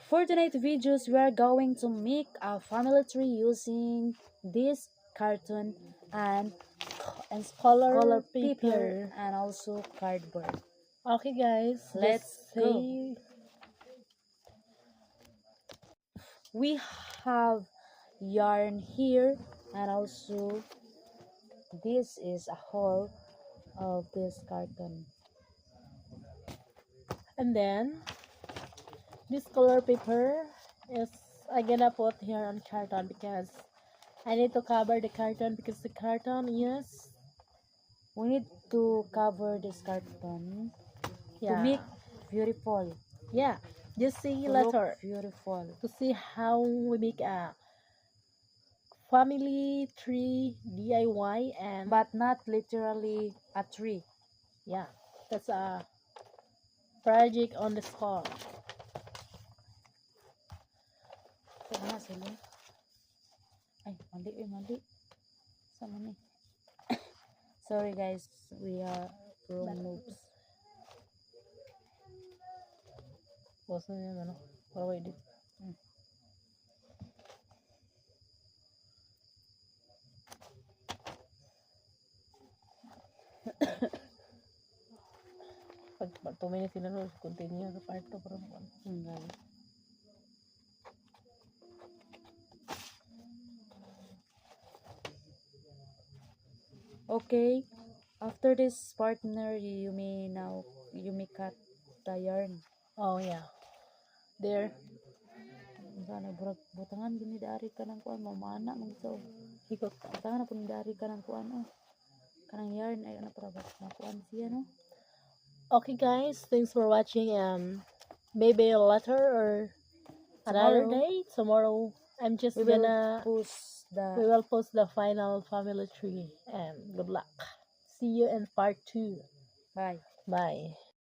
For tonight's videos, we are going to make a family tree using this carton and color paper and also cardboard. Okay, guys, Let's go. say We have yarn here and also this is a hole of this carton. and then this color paper is I gonna put here on carton because I need to cover the carton because the carton is We need to cover this carton to make beautiful. yeah, just see To look later beautiful. to see how we make a family tree DIY and But not literally a tree. yeah, that's a project on the spot. Kaya sila. Ay, mali. Sama ni. Sorry guys, we are wrong moves. Boss na yan, ano? Para wait din. Pag 2 minutes sila no, continue sa part 2 para mo. Guys. Okay, after this partner, you may cut the yarn. Oh yeah. There. Sana butangan gini dari ka ng kuan mamana man so. Ikot. Butangan na pun dari ka ng kuan oh. Kanang yarn ay ano para ba na kuan siya no. Okay guys, thanks for watching. Maybe later or another day tomorrow. I'm just We gonna will we will post the final family tree and good luck. See you in part 2. Bye. Bye.